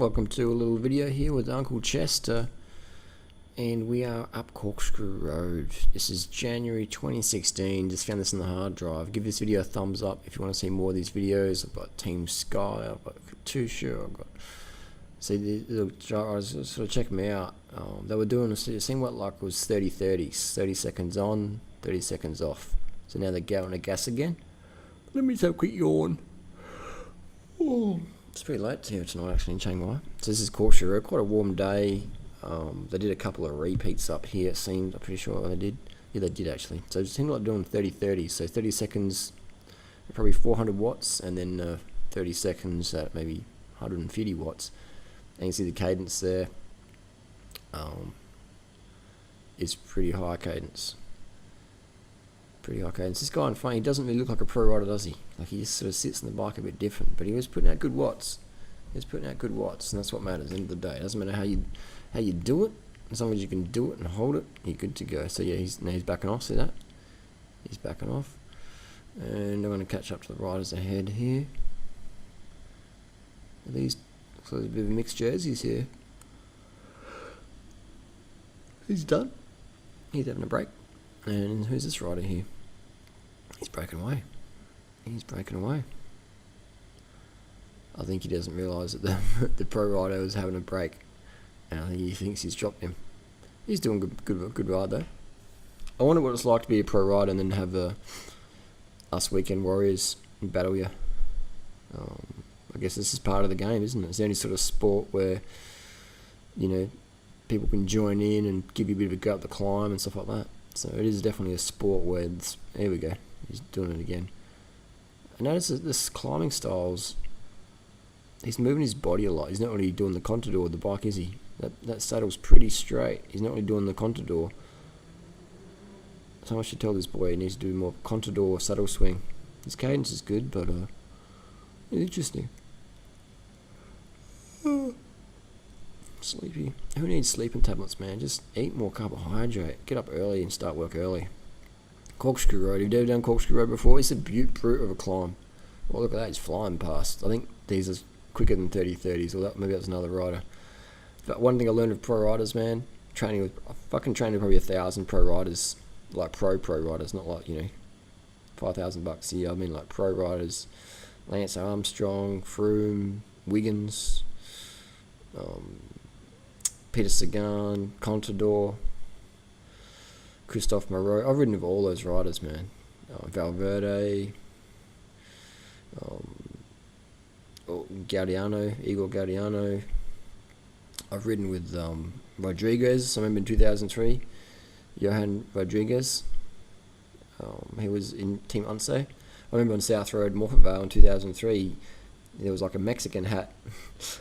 welcome to a little video here with Uncle Chester, and we are up Corkscrew Road. This is January 2016, just found this in the hard drive. Give this video a thumbs up if you want to see more of these videos. I've got Team Sky, I've got Katusha, I've got... See, the drivers, sort of check them out. They were doing, it seemed like it was 30-30s, 30 seconds on, 30 seconds off. So now they're going to gas again. Let me take a quick yawn. Oh. It's pretty late here tonight actually in Chiang Mai. So this is Corkscrew Road, quite a warm day. They did a couple of repeats up here, it seemed. I'm pretty sure they did. Yeah, they did actually. So it seemed like doing 30-30. So 30 seconds, probably 400 watts, and then 30 seconds at maybe 150 watts. And you can see the cadence there. It's pretty high cadence. This guy in front, he doesn't really look like a pro rider, does he? Like, he just sort of sits in the bike a bit different, but he was putting out good watts. And that's what matters at the end of the day. It doesn't matter how you do it, as long as you can do it and hold it, you're good to go. So yeah, now he's backing off. See that? He's backing off, and I'm going to catch up to the riders ahead here. These looks like there's a bit of mixed jerseys here. He's done. He's having a break. And who's this rider here? He's breaking away. I think he doesn't realise that the pro rider was having a break, and I think he thinks he's dropped him. He's doing good ride though. I wonder what it's like to be a pro rider and then have us weekend warriors battle you. I guess this is part of the game, isn't it? It's the only sort of sport where, you know, people can join in and give you a bit of a go up the climb and stuff like that. So it is definitely a sport where here we go, he's doing it again. I notice that this climbing styles, he's moving his body a lot. He's not really doing the contador with the bike, is he? That saddle's pretty straight. He's not really doing the contador. So I should tell this boy he needs to do more contador saddle swing. His cadence is good, but interesting. Sleepy. Who needs sleeping tablets, man? Just eat more carbohydrate. Get up early and start work early. Corkscrew Road. Have you ever done Corkscrew Road before? It's a brute of a climb. Well, look at that. He's flying past. I think these are quicker than 30-30s. Or maybe that's another rider. But one thing I learned of pro riders, man, I fucking trained with probably 1,000 pro riders. Like pro riders, not like, you know, $5,000 a year. I mean like pro riders. Lance Armstrong, Froome, Wiggins, Peter Sagan, Contador, Christophe Moreau. I've ridden with all those riders, man. Valverde, Igor Gaudiano. I've ridden with Rodriguez. I remember in 2003, Johan Rodriguez. He was in Team Unse. I remember on South Road, Morphettvale in 2003, there was like a Mexican hat,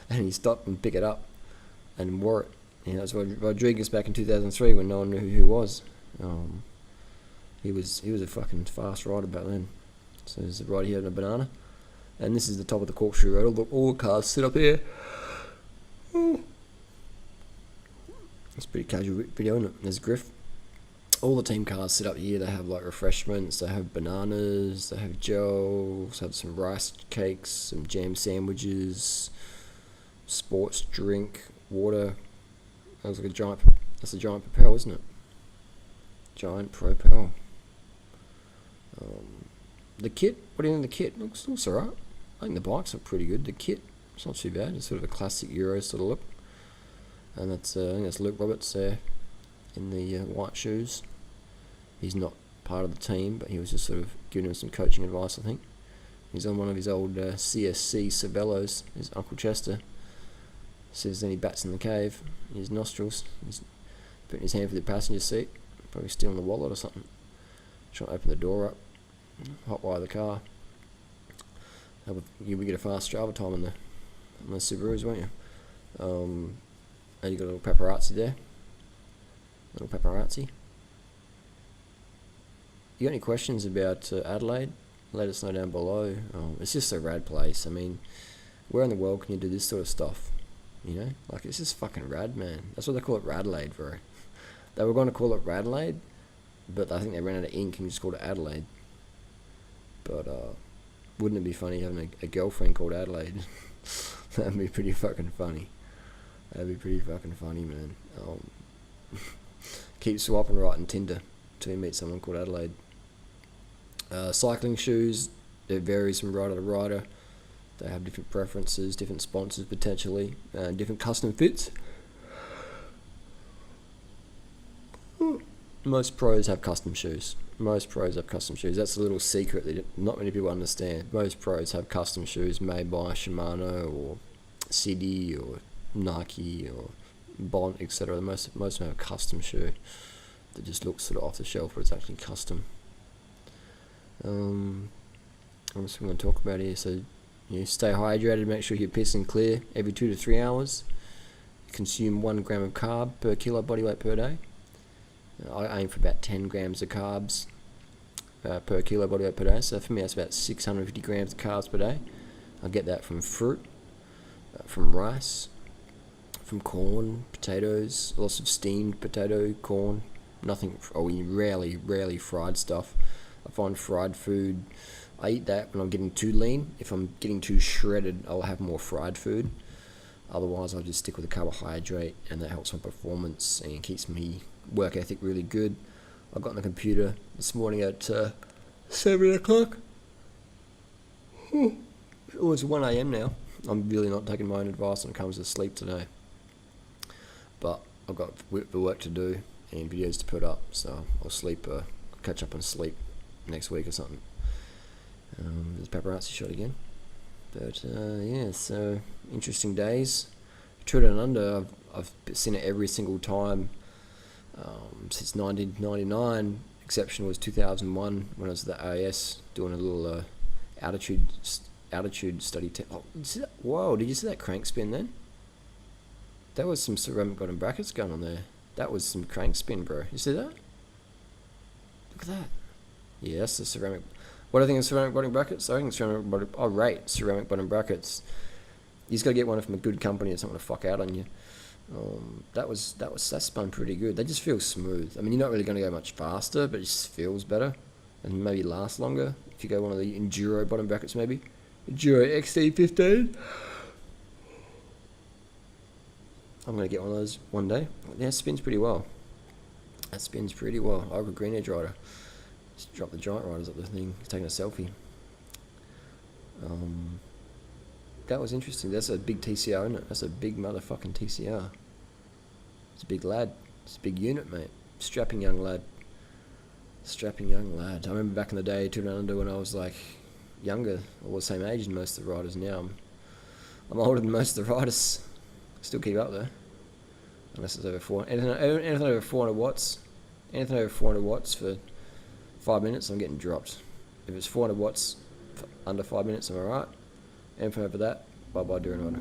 and he stopped and picked it up and wore it. You know, it was Rodriguez back in 2003 when no one knew who he was. He was a fucking fast rider back then. So there's a rider here in a banana, and this is the top of the Corkscrew Road. All the cars sit up here. It's a pretty casual video, isn't it? There's Griff. All the team cars sit up here. They have like refreshments. They have bananas. They have gels. Have some rice cakes, some jam sandwiches, sports drink, water. That's a giant Propel, isn't it? Giant Propel. The kit. What do you think of the kit? Looks alright. I think the bikes are pretty good. The kit, it's not too bad. It's sort of a classic Euro sort of look. And that's I think that's Luke Roberts there in the white shoes. He's not part of the team, but he was just sort of giving him some coaching advice, I think. He's on one of his old CSC Cervelos, his Uncle Chester. Says then he bats in the cave in his nostrils. He's putting his hand for the passenger seat, probably stealing the wallet or something. Trying to open the door up, hotwire the car. You would get a fast travel time on the Subarus, won't you? And you got a little paparazzi there. You got any questions about Adelaide? Let us know down below. It's just a rad place. I mean, where in the world can you do this sort of stuff? You know, like, it's just fucking rad, man. That's what they call it, Radelaide, bro. They were going to call it Radelaide, but I think they ran out of ink and just called it Adelaide. But wouldn't it be funny having a girlfriend called Adelaide? That'd be pretty fucking funny. That'd be pretty fucking funny, man. Keep swiping right on Tinder till you meet someone called Adelaide. Cycling shoes, it varies from rider to rider. They have different preferences, different sponsors potentially, and different custom fits. Most pros have custom shoes. Most pros have custom shoes. That's a little secret that not many people understand. Most pros have custom shoes made by Shimano or City or Nike or Bond, etc. Most of them have a custom shoe that just looks sort of off the shelf, but it's actually custom. I'm just going to talk about here. So, stay hydrated. Make sure you're pissing clear every 2 to 3 hours. Consume 1 gram of carb per kilo body weight per day. I aim for about 10 grams of carbs per kilo body weight per day. So for me, that's about 650 grams of carbs per day. I get that from fruit, from rice, from corn, potatoes, lots of steamed potato, corn. Nothing, rarely fried stuff. I find fried food, I eat that when I'm getting too lean. If I'm getting too shredded, I'll have more fried food. Otherwise, I'll just stick with the carbohydrate, and that helps my performance and keeps me work ethic really good. I got on the computer this morning at 7 o'clock. Oh, it's 1 a.m. now. I'm really not taking my own advice when it comes to sleep today. But I've got the work to do and videos to put up, so I'll catch up on sleep next week or something. There's paparazzi shot again. But yeah, so interesting days. Tour Down Under, I've seen it every single time since 1999. Exception was 2001 when I was at the AS doing a little altitude study. Whoa, did you see that crank spin then? That was some ceramic bottom brackets going on there. That was some crank spin, bro. You see that? Look at that. Yeah, that's the ceramic. What do I think of ceramic bottom brackets? I think ceramic bottom brackets. You just gotta get one from a good company that's not gonna fuck out on you. That spun pretty good. They just feel smooth. I mean, you're not really gonna go much faster, but it just feels better and maybe last longer if you go one of the Enduro bottom brackets, maybe Enduro XT15. I'm gonna get one of those one day. Yeah, it spins pretty well. That spins pretty well. I have a green edge rider. Just drop the giant riders up the thing. He's taking a selfie. That was interesting. That's a big TCR, isn't it? That's a big motherfucking TCR. It's a big lad. It's a big unit, mate. Strapping young lad. Strapping young lad. I remember back in the day, Tour Down Under, when I was like younger, or the same age as most of the riders now. I'm older than most of the riders. Still keep up though. Unless it's over 400. Anything over 400 watts. Anything over 400 watts for 5 minutes, I'm getting dropped. If it's 400 watts for under 5 minutes, I'm alright. Anything over that, bye bye Durianrider.